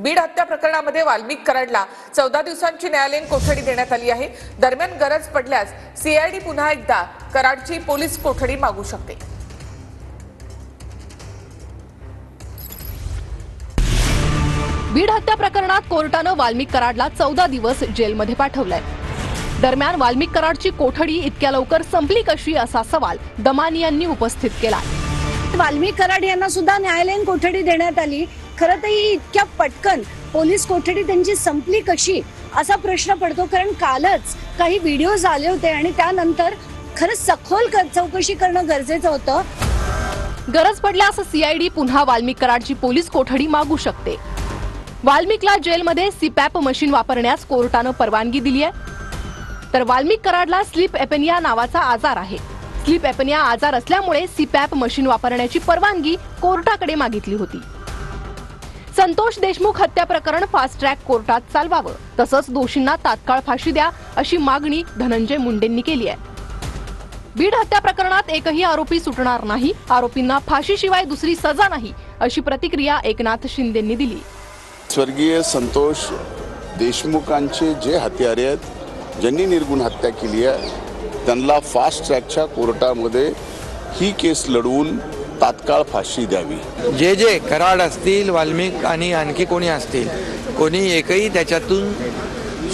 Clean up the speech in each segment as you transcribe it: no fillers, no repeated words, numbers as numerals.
बीड हत्या प्रकरणामध्ये वाल्मिक कराडला 14 दिवसांची न्यायालयीन कोठडी देण्यात आली आहे। दरम्यान गरज पडल्यास सीआयडी पुन्हा एकदा कराडची पोलीस कोठडी मागू शकते। बीड हत्या प्रकरणात कोर्टाने वाल्मिक कराडला 14 दिवस जेलमध्ये पाठवलंय। दरम्यान वाल्मिक कराडची कोठडी इतक्या लवकर संपली कशी असा सवाल दमानी यांनी उपस्थित केला। वाल्मिक कराड यांना सुद्धा न्यायालयीन कोठडी देण्यात आली, खरं तर ही इतक्या पटकन पोलीस कोठडी त्यांची संपली कशी असा प्रश्न पडतो, कारण कालच काही व्हिडिओज आले होते आणि त्यानंतर खरंच सखोल चौकशी करणं गरजेचं होतं। गरज पडल्यास सीआयडी पुन्हा वाल्मिक कराडची पोलीस कोठडी मागू शकते। वाल्मिकला जेलमध्ये सीपॅप मशीन वापरण्यास कोर्टाने परवानगी दिली आहे, तर वाल्मिक कराडला स्लीप एपेनिया नावाचा आजार आहे। स्लीप एपेनिया आजार असल्यामुळे सीपॅप मशीन वापरण्याची परवानगी कोर्टाकडे मागितली होती। संतोष देशमुख हत्या प्रकरण फास्ट ट्रॅक कोर्टात चालवावं, तसंच दोषींना तात्काळ फाशी द्या अशी मागणी धनंजय मुंडेंनी केली आहे। बीड हत्या प्रकरणात एकही आरोपी सुटणार नाही, आरोपींना फाशीशिवाय दुसरी सजा नाही अशी प्रतिक्रिया एकनाथ शिंदेंनी दिली। स्वर्गीय संतोष देशमुखांचे जे हत्यारे आहेत, ज्यांनी निर्गुण हत्या केली आहे, त्यांना फास्ट ट्रॅकच्या कोर्टामध्ये ही केस लढवून तात्काळ फाशी द्यावी। जे कराड असतील, वाल्मिक आणि आणखी कोणी असतील, कोणी एकही त्याच्यातून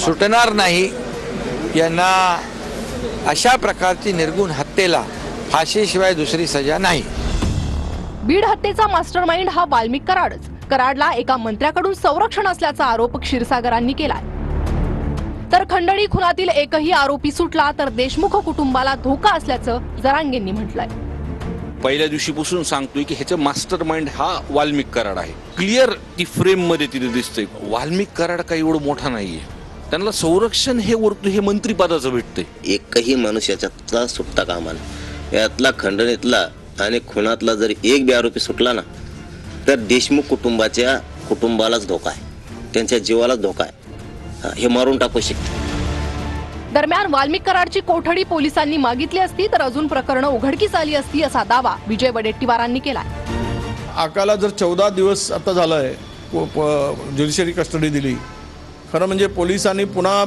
सुटणार नाही। यांना अशा प्रकारची निर्गुण हत्येला फाशीशिवाय दुसरी सजा नाही। बीड हत्येचा मास्टरमाइंड हा वाल्मिक कराडच। कराडला एका मंत्र्याकडून संरक्षण असल्याचा आरोप क्षीरसागरांनी केलाय, तर खंडणी खुनातील एकही आरोपी सुटला तर देशमुख कुटुंबाला धोका असल्याचं जरांगेंनी म्हटलंय। पहिल्या दिवशीपासून सांगतोय की ह्याचं मास्टरमाइंड हा वाल्मिक कराड आहे। क्लिअर ती फ्रेम मध्ये तिथे दिसतंय वाल्मिक कराड काही एवढं मोठा नाहीये, त्यांना संरक्षण हे मंत्रिपदाचं भेटतंय। एकही माणूस याच्यातला सुटता कामा नये। यातला खंडणीतला आणि खुनातला जर एक बी आरोपी सुटला ना, तर देशमुख कुटुंबालाच धोका आहे, त्यांच्या जीवालाच धोका आहे, हे मारून टाकू शकते। दरम्यान वाल्मिक कराडची कोठडी पोलिसांनी मागितली असती तर अजून प्रकरण उघडकीस आली असती असा दावा विजय वडेट्टीवारांनी केला। आकाला जर 14 दिवस आता झालाय ज्युडिशरी कस्टडी दिली, खरं म्हणजे पोलिसांनी पुन्हा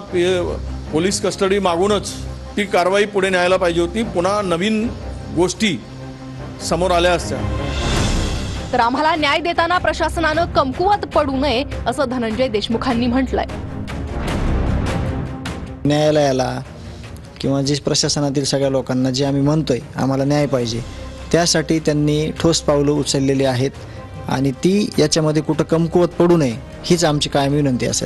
पोलीस कस्टडी मागूनच ती कारवाई पुढे न्यायला पाहिजे होती। पुन्हा नवीन गोष्टी समोर आल्या असत्या। तर आम्हाला न्याय देताना प्रशासनानं कमकुवत पडू नये असं धनंजय देशमुखांनी म्हटलंय। न्यायालयाला किंवा जे प्रशासनातील सगळ्या लोकांना जे आम्ही म्हणतोय आम्हाला न्याय पाहिजे, त्यासाठी त्यांनी ठोस पावलं उचललेली आहेत आणि ती याच्यामध्ये कुठं कमकुवत पडू नये हीच आमची कायम विनंती असेल।